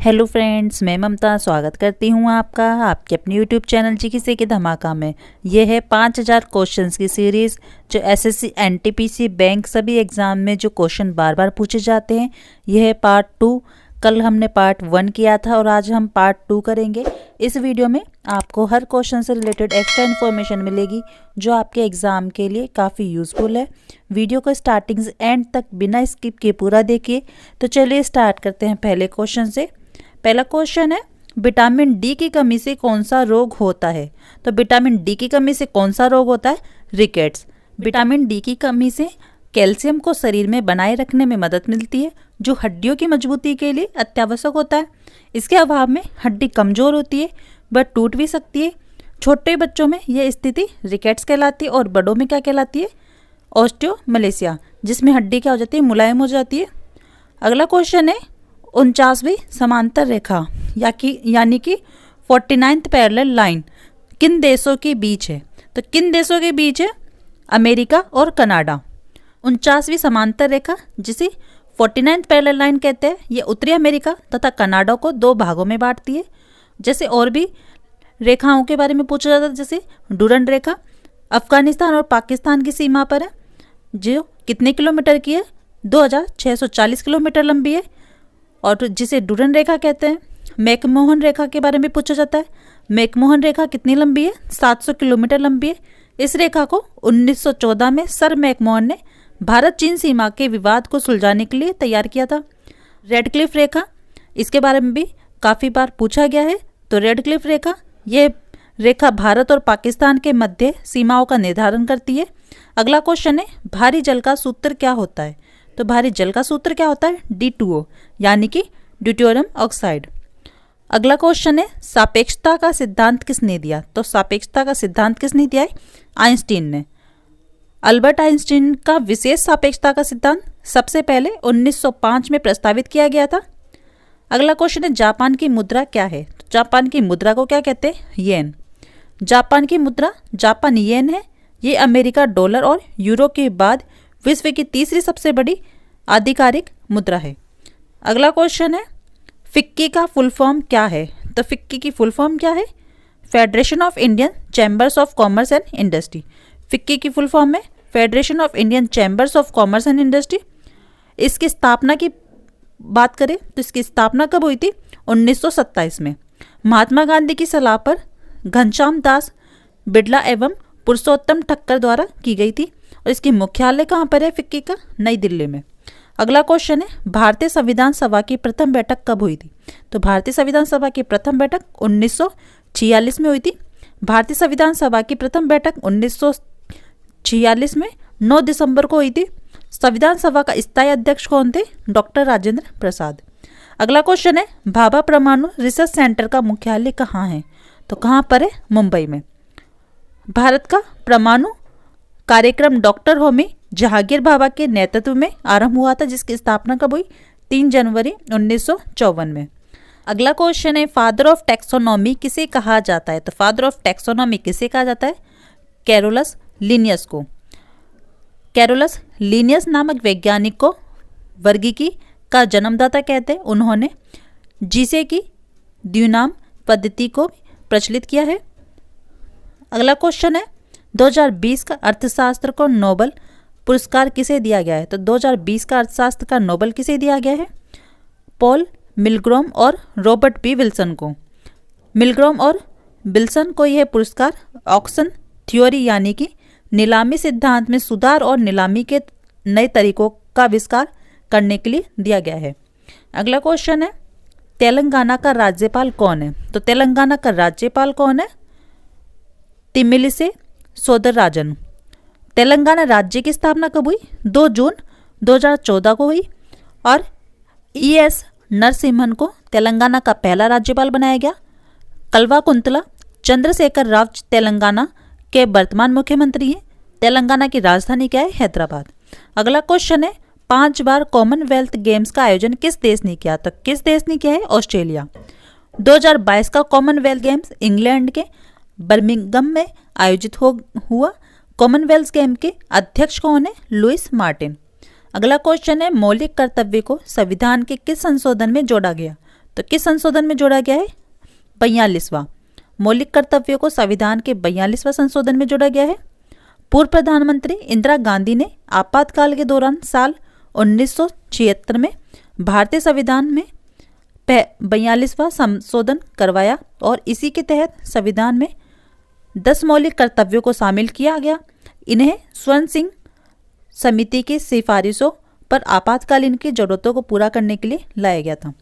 Hello friends, मैं ममता स्वागत करती हूँ आपका आपके अपने यूट्यूब चैनल जीके के धमाका में। ये है 5000 क्वेश्चंस की सीरीज़ जो एसएससी एनटीपीसी बैंक सभी एग्ज़ाम में जो क्वेश्चन बार बार पूछे जाते हैं। यह है पार्ट 2। कल हमने पार्ट 1 किया था और आज हम पार्ट 2 करेंगे। इस वीडियो में आपको हर क्वेश्चन से रिलेटेड एक्स्ट्रा इन्फॉर्मेशन मिलेगी जो आपके एग्ज़ाम के लिए काफ़ी यूज़फुल है। वीडियो को स्टार्टिंग से एंड तक बिना स्किप किए पूरा देखिए। तो चलिए स्टार्ट करते हैं पहले क्वेश्चन से। पहला क्वेश्चन है, विटामिन डी की कमी से कौन सा रोग होता है? तो विटामिन डी की कमी से कौन सा रोग होता है? रिकेट्स। विटामिन डी की कमी से कैल्शियम को शरीर में बनाए रखने में मदद मिलती है जो हड्डियों की मजबूती के लिए अत्यावश्यक होता है। इसके अभाव में हड्डी कमजोर होती है, वह टूट भी सकती है। छोटे बच्चों में यह स्थिति रिकेट्स कहलाती है और बड़ों में क्या कहलाती है? ऑस्टियोमलेसिया, जिसमें हड्डी क्या हो जाती है? मुलायम हो जाती है। अगला क्वेश्चन है, 49वीं समांतर रेखा यानी कि 49th पैरेलल लाइन किन देशों के बीच है? तो किन देशों के बीच है? अमेरिका और कनाडा। 49वीं समांतर रेखा जिसे 49th पैरेलल लाइन कहते हैं, ये उत्तरी अमेरिका तथा कनाडा को दो भागों में बांटती है। जैसे और भी रेखाओं के बारे में पूछा जाता है, जैसे डूरंड रेखा अफगानिस्तान और पाकिस्तान की सीमा पर है, जो कितने किलोमीटर की है? 2640 किलोमीटर लंबी है। और जिसे डूरंड रेखा कहते हैं। मैकमोहन रेखा के बारे में पूछा जाता है, मैकमोहन रेखा कितनी लंबी है? 700 किलोमीटर लंबी है। इस रेखा को 1914 में सर मैकमोहन ने भारत चीन सीमा के विवाद को सुलझाने के लिए तैयार किया था। रेड क्लिफ रेखा, इसके बारे में भी काफ़ी बार पूछा गया है। तो रेड क्लिफ रेखा, ये रेखा भारत और पाकिस्तान के मध्य सीमाओं का निर्धारण करती है। अगला क्वेश्चन है, भारी जल का सूत्र क्या होता है? तो भारी जल का सूत्र क्या होता है? D2O यानी कि ड्यूटेरियम ऑक्साइड। अगला क्वेश्चन है, सापेक्षता का सिद्धांत किसने दिया? तो सापेक्षता का सिद्धांत किसने दिया है? आइंस्टीन ने। अल्बर्ट आइंस्टीन का विशेष सापेक्षता का सिद्धांत सबसे पहले 1905 में प्रस्तावित किया गया था। अगला क्वेश्चन है, जापान की मुद्रा क्या है? तो जापान की मुद्रा को क्या कहते हैं? येन। जापान की मुद्रा जापान येन है। ये अमेरिका डॉलर और यूरो के बाद विश्व की तीसरी सबसे बड़ी आधिकारिक मुद्रा है। अगला क्वेश्चन है, फिक्की का फुल फॉर्म क्या है? तो फिक्की की फुल फॉर्म क्या है? Federation of Indian chambers of commerce and industry. FICCI की फुल फॉर्म है federation of Indian chambers of commerce and industry. इसकी स्थापना की बात करें तो इसकी स्थापना कब हुई थी? 1927 में महात्मा गांधी की सलाह पर घनश्याम दास बिड़ला एवं पुरुषोत्तम ठक्कर द्वारा की गई थी। और इसकी मुख्यालय कहाँ पर है फिक्की का? नई दिल्ली में। अगला क्वेश्चन है, भारतीय संविधान सभा की प्रथम बैठक कब हुई थी? तो भारतीय संविधान सभा की प्रथम बैठक 1946 में हुई थी। भारतीय संविधान सभा की प्रथम बैठक 1946 में 9 दिसंबर को हुई थी। संविधान सभा का स्थायी अध्यक्ष कौन थे? डॉक्टर राजेंद्र प्रसाद। अगला क्वेश्चन है, भाभा परमाणु रिसर्च सेंटर का मुख्यालय कहाँ है? तो कहाँ पर है? मुंबई में। भारत का परमाणु कार्यक्रम डॉक्टर होमी जहांगीर भाभा के नेतृत्व में आरंभ हुआ था, जिसकी स्थापना कब हुई? 3 जनवरी 1954 में। अगला क्वेश्चन है, फादर ऑफ टैक्सोनॉमी किसे कहा जाता है? तो फादर ऑफ टैक्सोनॉमी किसे कहा जाता है? कैरोलस लिनियस को। कैरोलस लिनियस नामक वैज्ञानिक को वर्गीकी का जन्मदाता कहते हैं। उन्होंने जीसे की द्विनाम पद्धति को प्रचलित किया है। अगला क्वेश्चन है, 2020 का अर्थशास्त्र को नोबेल पुरस्कार किसे दिया गया है? तो 2020 का अर्थशास्त्र का नोबेल किसे दिया गया है? पॉल मिलग्रॉम और रॉबर्ट पी विल्सन को। मिलग्रॉम और विल्सन को यह पुरस्कार ऑक्शन थ्योरी यानी कि नीलामी सिद्धांत में सुधार और नीलामी के नए तरीकों का आविष्कार करने के लिए दिया गया है। अगला क्वेश्चन है, तेलंगाना का राज्यपाल कौन है? तो तेलंगाना का राज्यपाल कौन है? तिमिलिसे सौंदरराजन। तेलंगाना राज्य की स्थापना कब हुई? 2 जून 2014 को हुई। और ES नरसिम्हन को तेलंगाना का पहला राज्यपाल बनाया गया। कल्वाकुंतला चंद्रशेखर राव तेलंगाना के वर्तमान मुख्यमंत्री हैं। तेलंगाना की राजधानी क्या है? हैदराबाद। अगला क्वेश्चन है, 5 बार कॉमनवेल्थ गेम्स का आयोजन किस देश ने किया? तो किस देश ने किया है? ऑस्ट्रेलिया। 2022 का कॉमनवेल्थ गेम्स इंग्लैंड के बर्मिंघम में आयोजित हुआ। कॉमनवेल्थ गेम के अध्यक्ष कौन है? Louis Martin. अगला क्वेश्चन है, मौलिक कर्तव्य को संविधान के किस संशोधन में जोड़ा गया? तो किस संशोधन में जोड़ा गया है? 42वां। मौलिक कर्तव्यों को संविधान के 42वां संशोधन में जोड़ा गया है। पूर्व प्रधानमंत्री इंदिरा गांधी ने आपातकाल के दौरान साल 1976 में भारतीय संविधान में 42वां संशोधन करवाया और इसी के तहत संविधान में 10 मौलिक कर्तव्यों को शामिल किया गया। इन्हें स्वर्ण सिंह समिति की सिफारिशों पर आपातकालीन की जरूरतों को पूरा करने के लिए लाया गया था।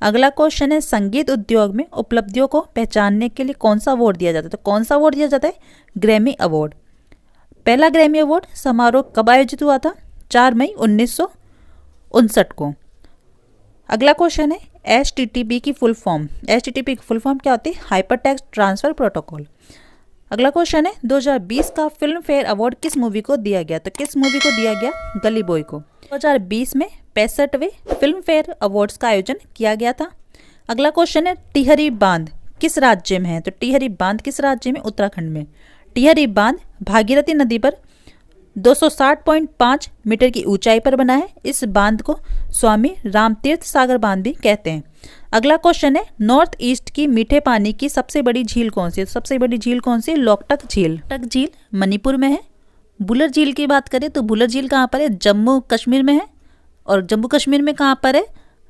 अगला क्वेश्चन है, संगीत उद्योग में उपलब्धियों को पहचानने के लिए कौन सा अवार्ड दिया जाता है? तो कौन सा अवार्ड दिया जाता है? Grammy award. पहला ग्रैमी अवार्ड समारोह कब आयोजित हुआ था? 4 मई 1959 को। अगला क्वेश्चन है, HTTP की फुल फॉर्म। HTTP की फुल फॉर्म क्या होती है? Hyper text transfer protocol. अगला क्वेश्चन है, 2020 का फिल्म फेयर अवार्ड किस मूवी को दिया गया? तो किस मूवी को दिया गया? गली बॉय को। 2020 में 65वें फिल्म फेयर अवार्ड्स का आयोजन किया गया था। अगला क्वेश्चन है, टिहरी बांध किस राज्य में है? तो टिहरी बांध किस राज्य में? उत्तराखंड में। टिहरी बांध भागीरथी नदी पर 260.5 मीटर की ऊंचाई पर बना है। इस बांध को स्वामी रामतीर्थ सागर बांध भी कहते हैं। अगला क्वेश्चन है, नॉर्थ ईस्ट की मीठे पानी की सबसे बड़ी झील कौन सी है? सबसे बड़ी झील कौन सी है? लोकटक झील। लोकटक झील मणिपुर में है। बुलर झील की बात करें तो बुलर झील कहाँ पर है? जम्मू कश्मीर में है। और जम्मू कश्मीर में कहाँ पर है?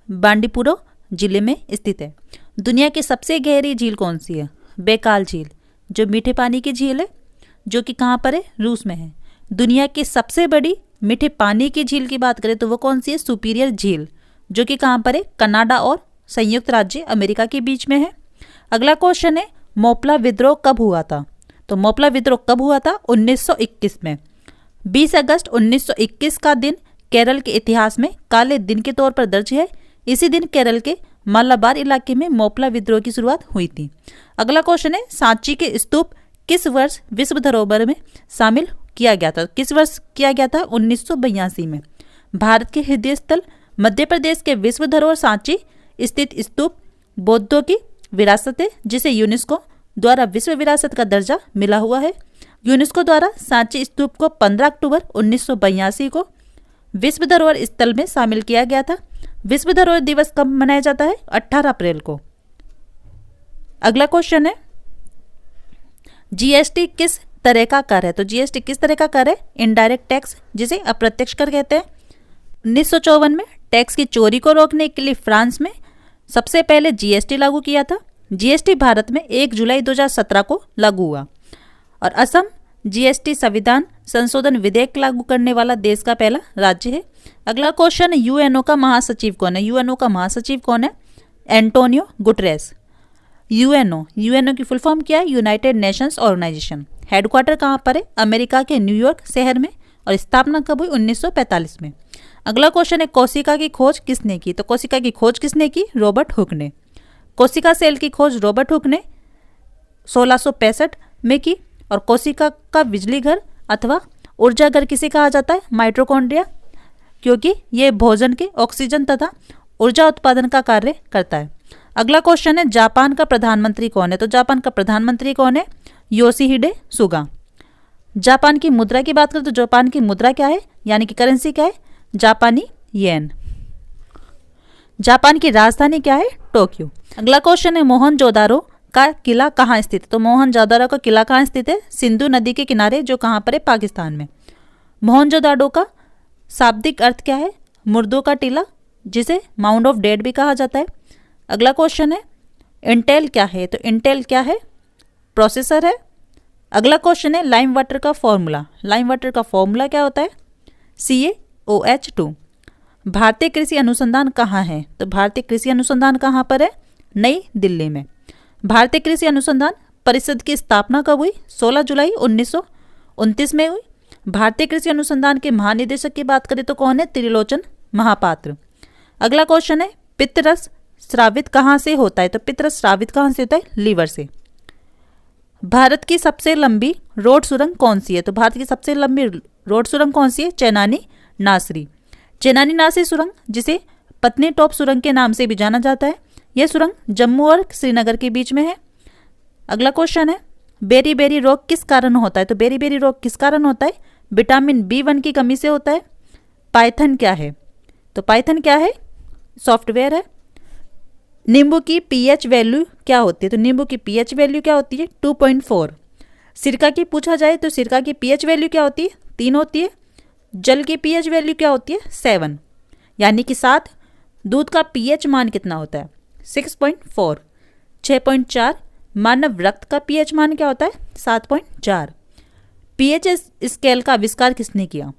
बांडीपुर जिले में स्थित है। दुनिया की सबसे गहरी झील कौन सी है? बैकाल झील, जो मीठे पानी की झील है, जो कि कहाँ पर है? रूस में है। दुनिया की सबसे बड़ी मीठे पानी की झील की बात करें तो वो कौन सी है? सुपीरियर झील, जो कि कहाँ पर है? कनाडा और संयुक्त राज्य अमेरिका के बीच में है। अगला क्वेश्चन है, मोपला विद्रोह कब हुआ था? तो मोपला विद्रोह कब हुआ था? 1921 में। 20 अगस्त 1921 का दिन केरल के इतिहास में काले दिन के तौर पर दर्ज है। इसी दिन केरल के मालाबार इलाके में मोपला विद्रोह की शुरुआत हुई थी। अगला क्वेश्चन है, सांची के स्तूप किस वर्ष विश्व धरोहर में शामिल किया गया था? किस वर्ष किया गया था? 1982 में। भारत के हृदय स्थल मध्य प्रदेश के विश्व धरोहर सांची स्थित स्तूप बौद्धों की विरासत है, जिसे यूनेस्को द्वारा विश्व विरासत का दर्जा मिला हुआ है। यूनेस्को द्वारा सांची स्तूप को 15 अक्टूबर 1982 को विश्व धरोहर स्थल में शामिल किया गया था। विश्व धरोहर दिवस कब मनाया जाता है? 18 अप्रैल को। अगला क्वेश्चन है, जीएसटी किस तरह का कर है? तो जीएसटी किस तरह का कर है? इनडायरेक्ट टैक्स, जिसे अप्रत्यक्ष कर कहते हैं। 1954 में टैक्स की चोरी को रोकने के लिए फ्रांस में सबसे पहले जीएसटी लागू किया था। जीएसटी भारत में 1 जुलाई 2017 को लागू हुआ और असम जीएसटी संविधान संशोधन विधेयक लागू करने वाला देश का पहला राज्य है। अगला क्वेश्चन है, यूएनओ का महासचिव कौन है? यूएनओ का महासचिव कौन है? Antonio Guterres. यूएनओ की फुल फॉर्म क्या है? United Nations organisation. हेडक्वार्टर कहाँ पर है? अमेरिका के न्यूयॉर्क शहर में और स्थापना कब हुई? 1945 में। अगला क्वेश्चन है, कोशिका की खोज किसने की? तो कोशिका की खोज किसने की? रॉबर्ट हुक ने। कोशिका सेल की खोज रॉबर्ट हुक ने 1665 में की। और कोशिका का बिजली घर अथवा ऊर्जा घर किसे कहा जाता है? माइटोकॉन्ड्रिया, क्योंकि ये भोजन के ऑक्सीजन तथा ऊर्जा उत्पादन का कार्य करता है। अगला क्वेश्चन है, जापान का प्रधानमंत्री कौन है? तो जापान का प्रधानमंत्री कौन है? योशिहिडे सुगा। जापान की मुद्रा की बात करें तो जापान की मुद्रा क्या है, यानी कि करेंसी क्या है? जापानी येन। जापान की राजधानी क्या है? टोक्यो। अगला क्वेश्चन है, मोहनजोदारो का किला कहाँ स्थित है? तो मोहनजोदारो का किला कहाँ स्थित है? सिंधु नदी के किनारे, जो कहाँ पर है? पाकिस्तान में। मोहनजोदारो का शाब्दिक अर्थ क्या है? मुर्दों का टीला, जिसे माउंट ऑफ डेड भी कहा जाता है। अगला क्वेश्चन है, इंटेल क्या है? तो इंटेल क्या है? प्रोसेसर है। अगला क्वेश्चन है, लाइम वाटर का फॉर्मूला। लाइम वाटर का फॉर्मूला क्या होता है? CaOH2। भारतीय कृषि अनुसंधान कहाँ है? तो भारतीय कृषि अनुसंधान कहाँ पर है? नई दिल्ली में। भारतीय कृषि अनुसंधान परिषद की स्थापना कब हुई? 16 जुलाई 1929 में हुई। भारतीय कृषि अनुसंधान के महानिदेशक की बात करें तो कौन है? त्रिलोचन महापात्र। अगला क्वेश्चन है, पित्तरस स्रावित कहाँ से होता है? तो पित्तरस स्रावित कहाँ से होता है? लीवर से। भारत की सबसे लंबी रोड सुरंग कौन सी है? तो भारत की सबसे लंबी रोड सुरंग कौन सी है? चेनानी नासरी। चेनानी नासरी सुरंग, जिसे पत्नी टॉप सुरंग के नाम से भी जाना जाता है, यह सुरंग जम्मू और श्रीनगर के बीच में है। अगला क्वेश्चन है, बेरी बेरी रोग किस कारण होता है? तो बेरी बेरी रोग किस कारण होता है? विटामिन B1 की कमी से होता है। पाइथन क्या है? तो पाइथन क्या है? सॉफ्टवेयर है। नींबू की पीएच वैल्यू क्या होती है? तो नींबू की पीएच वैल्यू क्या होती है? 2.4। सिरका की पूछा जाए तो सिरका की पीएच वैल्यू क्या होती है? 3 होती है। जल की पीएच वैल्यू क्या होती है? 7, यानी कि 7। दूध का पीएच मान कितना होता है? 6.4। 6.4। मानव रक्त का पीएच मान क्या होता है? 7.4। पीएच स्केल का आविष्कार किसने किया?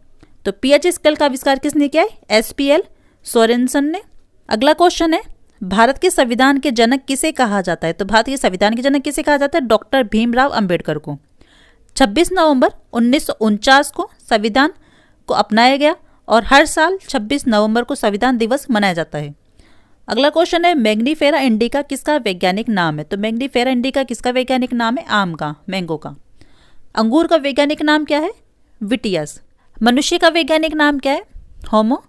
तो पीएच स्केल का आविष्कार किसने किया है? SPL सोरेनसन ने। अगला क्वेश्चन है, भारत के संविधान के जनक किसे कहा जाता है? तो भारत के संविधान के जनक किसे कहा जाता है? डॉक्टर भीमराव अंबेडकर को। 26 नवंबर 1949 को संविधान को अपनाया गया और हर साल 26 नवंबर को संविधान दिवस मनाया जाता है। अगला क्वेश्चन है, मैंगनीफेरा इंडिका किसका वैज्ञानिक नाम है? तो मैंगनीफेरा इंडिका किसका वैज्ञानिक नाम है? आम का, मैंगो का। अंगूर का वैज्ञानिक नाम क्या है? विटियस। मनुष्य का वैज्ञानिक नाम क्या है? Homo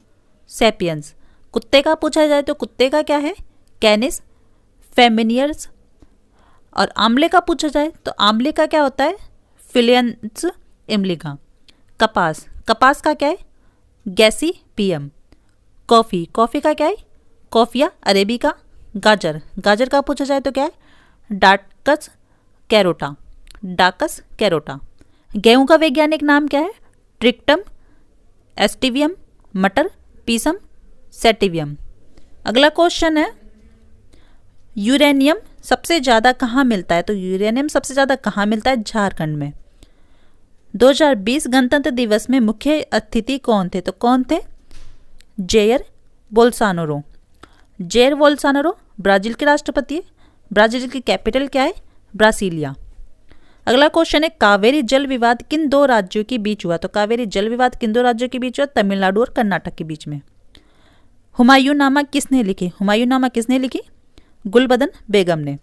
sapiens. कुत्ते का पूछा जाए तो कुत्ते का क्या है? कैनिस फेमिनियर्स। और आंवले का पूछा जाए तो आंवले का क्या होता है? फिलियंस इमलिगा। कपास, कपास का क्या है? गैसीपियम। कॉफ़ी, कॉफ़ी का क्या है? Coffea arabica. गाजर, गाजर का पूछा जाए तो क्या है? डाकस कैरोटा, डाकस कैरोटा। गेहूं का वैज्ञानिक नाम क्या है? ट्रिक्टम एस्टिवियम। मटर पीसम सेटिवियम। अगला क्वेश्चन है, यूरेनियम सबसे ज़्यादा कहाँ मिलता है? तो यूरेनियम सबसे ज़्यादा कहाँ मिलता है? झारखंड में। 2020 गणतंत्र दिवस में मुख्य अतिथि कौन थे? तो कौन थे? Jair Bolsonaro. Jair Bolsonaro Brazil के राष्ट्रपति है। ब्राज़ील की कैपिटल क्या है? ब्रासीलिया। अगला क्वेश्चन है, कावेरी जल विवाद किन 2 राज्यों के बीच हुआ? तो कावेरी जल विवाद किन 2 राज्यों के बीच हुआ? तमिलनाडु और कर्नाटक के बीच में। हुमायूंनामा किसने लिखी? हुमायूंनामा किसने लिखी? गुलबदन बेगम ने।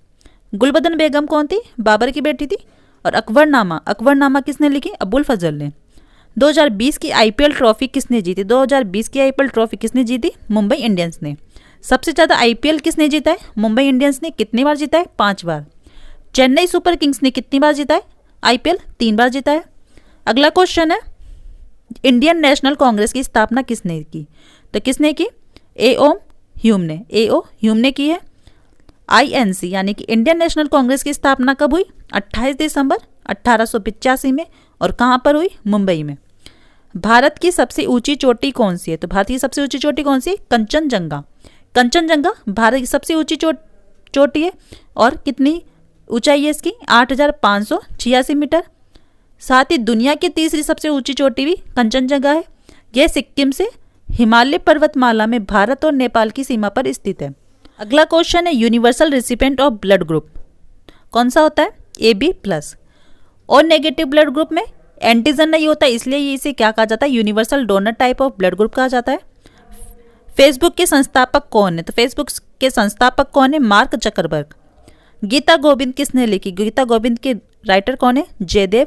गुलबदन बेगम कौन थी? बाबर की बेटी थी। और अकबरनामा, अकबरनामा किसने लिखी? अबुल फजल ने। 2020 की IPL ट्रॉफी किसने जीती? 2020 की IPL ट्रॉफी किसने जीती? मुंबई इंडियंस ने। सबसे ज़्यादा IPL किसने जीता है? मुंबई इंडियंस ने। कितनी बार जीता है? 5 बार। चेन्नई सुपर किंग्स ने कितनी बार जीता है IPL? 3 बार जीता है। अगला क्वेश्चन है, इंडियन नेशनल कांग्रेस की स्थापना किसने की? तो किसने की? A.O. ह्यूम ने। A.O. ह्यूम ने की है। INC यानी कि इंडियन नेशनल कांग्रेस की स्थापना कब हुई? 28 दिसंबर 1885 में। और कहाँ पर हुई? मुंबई में। भारत की सबसे ऊंची चोटी कौन सी है? तो भारत की सबसे ऊंची चोटी कौन सी है? कंचनजंगा। कंचनजंगा भारत की सबसे ऊंची चोटी है। और कितनी ऊंचाई है इसकी? 8,586 मीटर। साथ ही दुनिया की तीसरी सबसे ऊंची चोटी भी कंचनजंगा है। यह सिक्किम से हिमालय पर्वतमाला में भारत और नेपाल की सीमा पर स्थित है। अगला क्वेश्चन है, universal recipient of blood group कौन सा होता है? AB+। और नेगेटिव ब्लड ग्रुप में एंटीजन नहीं होता, इसलिए इसे क्या कहा जाता है? Universal donor type of blood group कहा जाता है। फेसबुक के संस्थापक कौन है? तो फेसबुक के संस्थापक कौन है? Mark Zuckerberg. गीता गोविंद किसने लिखी? गीता गोविंद के राइटर कौन है? जयदेव।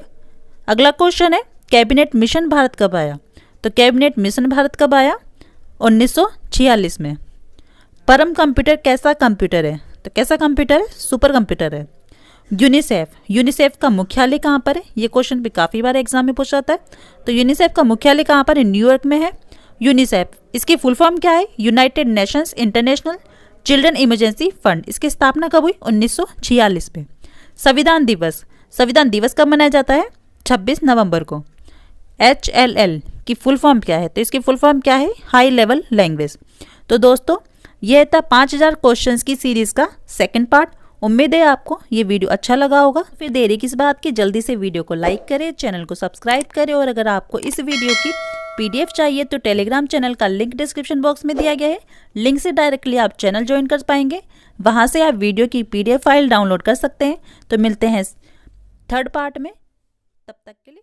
अगला क्वेश्चन है, कैबिनेट मिशन भारत कब आया? तो कैबिनेट मिशन भारत कब आया? 1946 में। परम कंप्यूटर कैसा कंप्यूटर है? तो कैसा कंप्यूटर है? सुपर कंप्यूटर है। यूनिसेफ, यूनिसेफ का मुख्यालय कहाँ पर है? ये क्वेश्चन भी काफ़ी बार एग्जाम में पूछा जाता है। तो यूनिसेफ का मुख्यालय कहाँ पर है? न्यूयॉर्क में है। यूनिसेफ इसकी फुल फॉर्म क्या है? United Nations international children emergency fund. इसकी स्थापना कब हुई? 1946 में। संविधान दिवस, संविधान दिवस कब मनाया जाता है? 26 नवंबर को। HLL की फुल फॉर्म क्या है? तो इसकी फुल फॉर्म क्या है? High level language. तो दोस्तों यह था 5000 क्वेश्चंस की सीरीज का सेकंड पार्ट। उम्मीद है आपको ये वीडियो अच्छा लगा होगा। फिर देरी किस बात की, जल्दी से वीडियो को लाइक करें, चैनल को सब्सक्राइब करें। और अगर आपको इस वीडियो की PDF चाहिए तो टेलीग्राम चैनल का लिंक डिस्क्रिप्शन बॉक्स में दिया गया है। लिंक से डायरेक्टली आप चैनल ज्वाइन कर पाएंगे। वहां से आप वीडियो की PDF फाइल डाउनलोड कर सकते हैं। तो मिलते हैं थर्ड पार्ट में, तब तक के लिए।